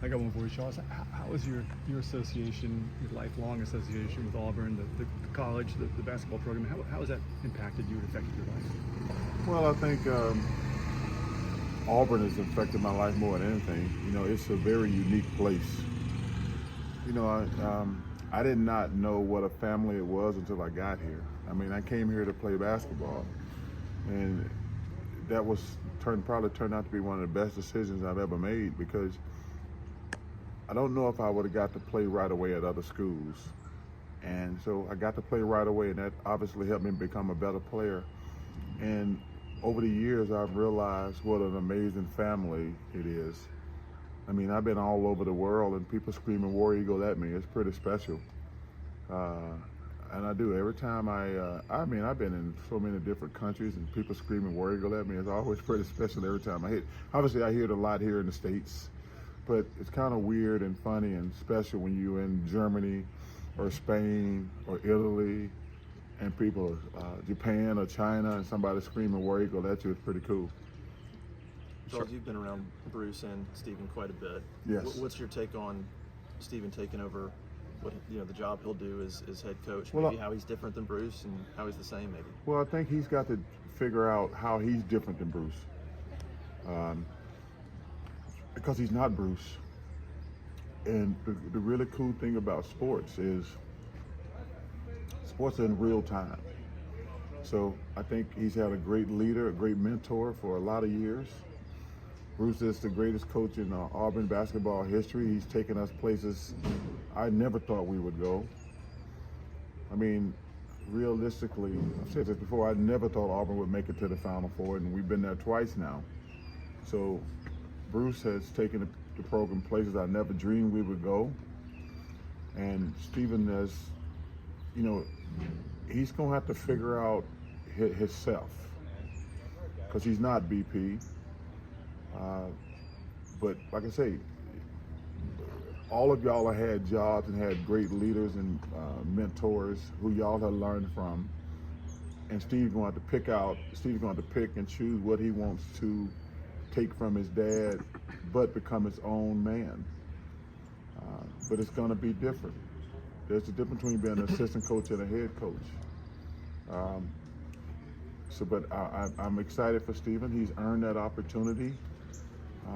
I got one for you, Shaw. So how is your association, your lifelong association with Auburn, the college, the basketball program? How has that impacted you and affected your life? Well, I think Auburn has affected my life more than anything. You know, it's a very unique place. You know, I did not know what a family it was until I got here. I mean, I came here to play basketball, and that probably turned out to be one of the best decisions I've ever made, because I don't know if I would have got to play right away at other schools. And so I got to play right away, and that obviously helped me become a better player. And over the years, I've realized what an amazing family it is. I mean, I've been all over the world, and people screaming War Eagle at me. It's pretty special. And I do. Every time I've been in so many different countries, and people screaming War Eagle at me. It's always pretty special every time I hit. Obviously, I hear it a lot here in the States, but it's kind of weird and funny and special when you're in Germany or Spain or Italy, and people, Japan or China, and somebody screaming War Eagle at you. It's pretty cool. Charles, you've been around Bruce and Stephen quite a bit. Yes. What's your take on Stephen taking over what the job he'll do as head coach? Well, maybe how he's different than Bruce and how he's the same, maybe. Well, I think he's got to figure out how he's different than Bruce, because he's not Bruce. And the really cool thing about sports is sports are in real time. So I think he's had a great leader, a great mentor for a lot of years. Bruce is the greatest coach in Auburn basketball history. He's taken us places I never thought we would go. I mean, realistically, I've said this before, I never thought Auburn would make it to the Final Four, and we've been there twice now. So Bruce has taken the program places I never dreamed we would go. And Stephen has, you know, he's going to have to figure out himself, because he's not BP. But like I say, all of y'all have had jobs and had great leaders and mentors who y'all have learned from. And Steve's going to have to pick and choose what he wants to take from his dad, but become his own man. But it's going to be different. There's a difference between being an assistant coach and a head coach. But I'm excited for Stephen. He's earned that opportunity.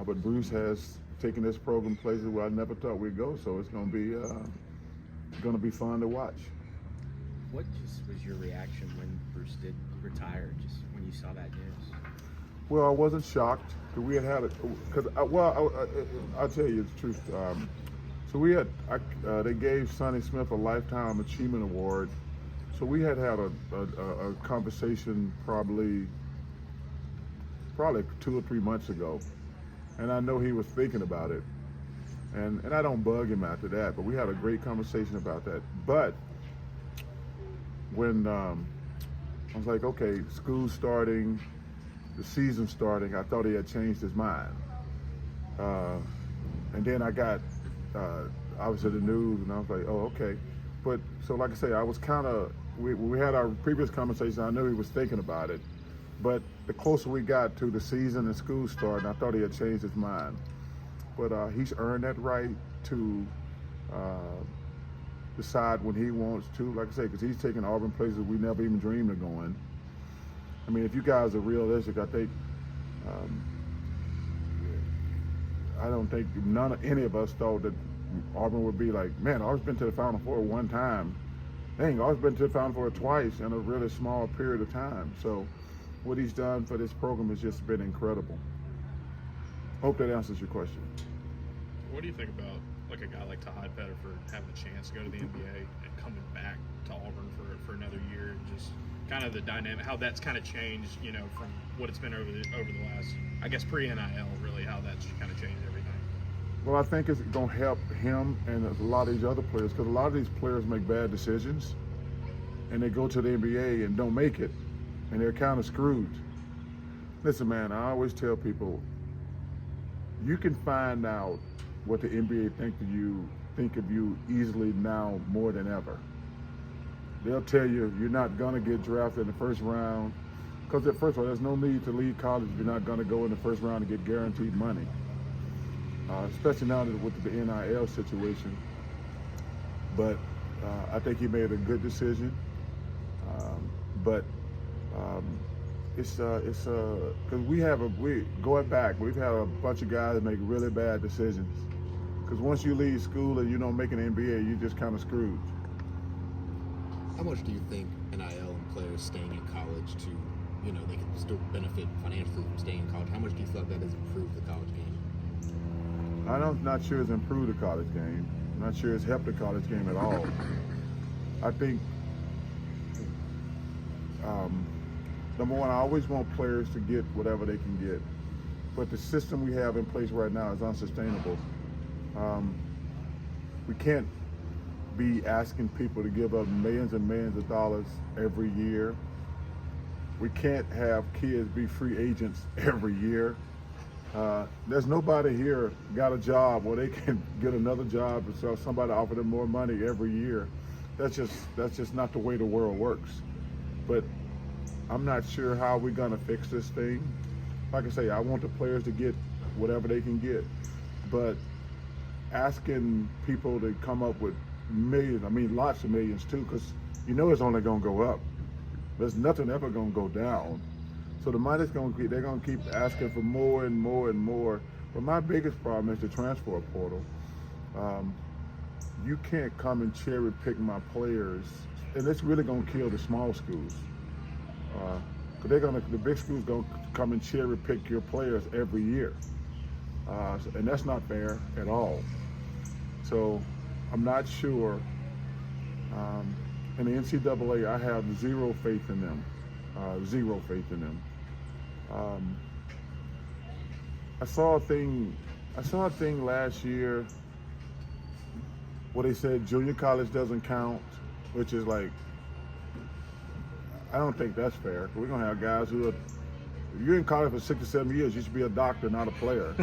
But Bruce has taken this program places where I never thought we'd go. So it's going to be fun to watch. What just was your reaction when Bruce did retire? Just when you saw that news? Well, I wasn't shocked, because we had it. I'll tell you the truth. So they gave Sonny Smith a Lifetime Achievement Award. So we had a conversation probably 2 or 3 months ago, and I know he was thinking about it, and I don't bug him after that. But we had a great conversation about that. But when I was like, okay, school's starting, the season starting, I thought he had changed his mind. And then I got obviously the news, and I was like, oh, okay. But so like I say, I was kind of, we had our previous conversation, I knew he was thinking about it. But the closer we got to the season and school starting, I thought he had changed his mind. But he's earned that right to decide when he wants to, like I say, because he's taking Auburn places we never even dreamed of going. I mean, if you guys are realistic, I think, I don't think any of us thought that Auburn would be like, man, Auburn's been to the Final Four one time. Dang, Auburn's been to the Final Four twice in a really small period of time. So what he's done for this program has just been incredible. Hope that answers your question. What do you think about like a guy like Todd Pettiford having the chance to go to the NBA and coming back to Auburn for another year, and just kind of the dynamic, how that's kind of changed, you know, from what it's been over the last, I guess, pre-NIL, really, how that's kind of changed everything? Well, I think it's going to help him and a lot of these other players, because a lot of these players make bad decisions, and they go to the NBA and don't make it, and they're kind of screwed. Listen, man, I always tell people, you can find out what the NBA think of you easily now more than ever. They'll tell you you're not going to get drafted in the first round, because first of all, there's no need to leave college if you're not going to go in the first round and get guaranteed money. especially now with the NIL situation. But I think he made a good decision. But it's because we've had a bunch of guys make really bad decisions. Because once you leave school and you don't make an NBA, you're just kind of screwed. How much do you think NIL and players staying in college to, they can still benefit financially from staying in college? How much do you feel like that has improved the college game? I'm not sure it's improved the college game. I'm not sure it's helped the college game at all. I think, number one, I always want players to get whatever they can get. But the system we have in place right now is unsustainable. We can't be asking people to give up millions and millions of dollars every year. We can't have kids be free agents every year. There's nobody here got a job where they can get another job and so somebody offer them more money every year. That's just not the way the world works. But I'm not sure how we're gonna fix this thing. Like I say, I want the players to get whatever they can get, but asking people to come up with millions, lots of millions too, because it's only gonna go up. There's nothing ever gonna go down. So the money's they're gonna keep asking for more and more and more. But my biggest problem is the transfer portal. You can't come and cherry pick my players, and it's really gonna kill the small schools. Because the big schools gonna come and cherry pick your players every year, and that's not fair at all. So I'm not sure. In the NCAA, I have zero faith in them. Zero faith in them. I saw a thing last year where they said junior college doesn't count, which is like, I don't think that's fair. We're gonna have guys who are, if you're in college for 6 or 7 years, you should be a doctor, not a player.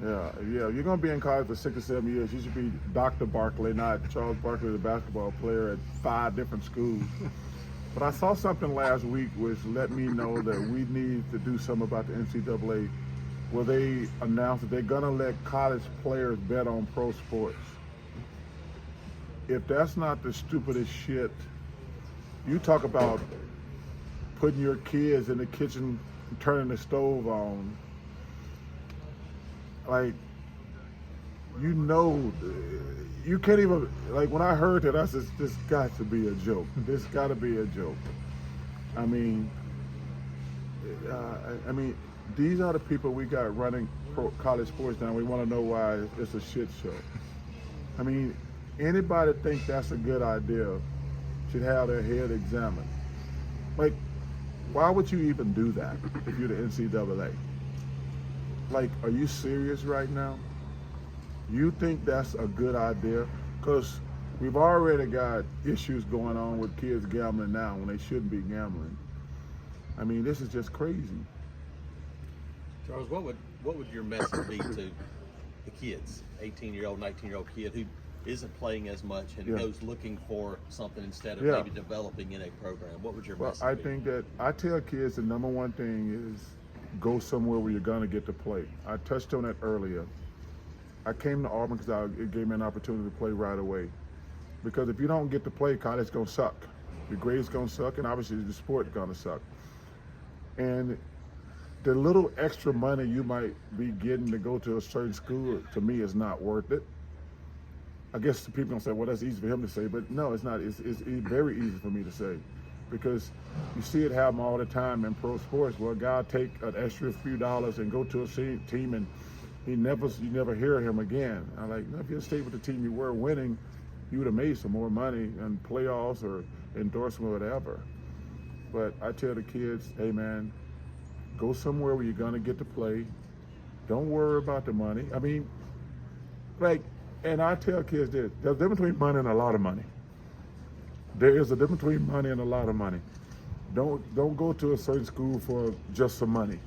Yeah, you're gonna be in college for 6 or 7 years. You should be Dr. Barkley, not Charles Barkley, the basketball player at 5 different schools. But I saw something last week which let me know that we need to do something about the NCAA, where they announced that they're gonna let college players bet on pro sports. If that's not the stupidest shit, you talk about putting your kids in the kitchen, turning the stove on. Like, you can't even, like, when I heard that, I said, this got to be a joke. This got to be a joke. These are the people we got running college sports now. We want to know why it's a shit show. Anybody think that's a good idea should have their head examined. Like, why would you even do that if you're the NCAA? Like, are you serious right now? You think that's a good idea? Because we've already got issues going on with kids gambling now when they shouldn't be gambling. This is just crazy. Charles, what would your message be to the kids, 18-year-old, 19-year-old kid who isn't playing as much and goes looking for something instead of maybe developing in a program? What would your message be? I think that I tell kids the number one thing is go somewhere where you're gonna get to play. I touched on that earlier. I came to Auburn because it gave me an opportunity to play right away. Because if you don't get to play, college gonna suck. Your grades gonna suck, and obviously the sport gonna suck. And the little extra money you might be getting to go to a certain school, to me, is not worth it. I guess people don't say, well, that's easy for him to say, but no, it's not. It's very easy for me to say, because you see it happen all the time in pro sports, where a guy take an extra few dollars and go to a team, and you never hear him again. I'm like, if you stayed with the team you were winning, you would have made some more money in playoffs or endorsement or whatever. But I tell the kids, hey man, go somewhere where you're gonna get to play. Don't worry about the money. And I tell kids this, there's a difference between money and a lot of money. There is a difference between money and a lot of money. Don't go to a certain school for just some money.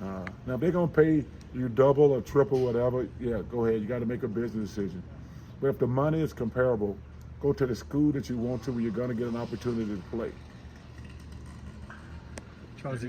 Now, if they're gonna pay you double or triple, whatever, yeah, go ahead. You got to make a business decision. But if the money is comparable, go to the school that you want to, where you're gonna get an opportunity to play. Charles,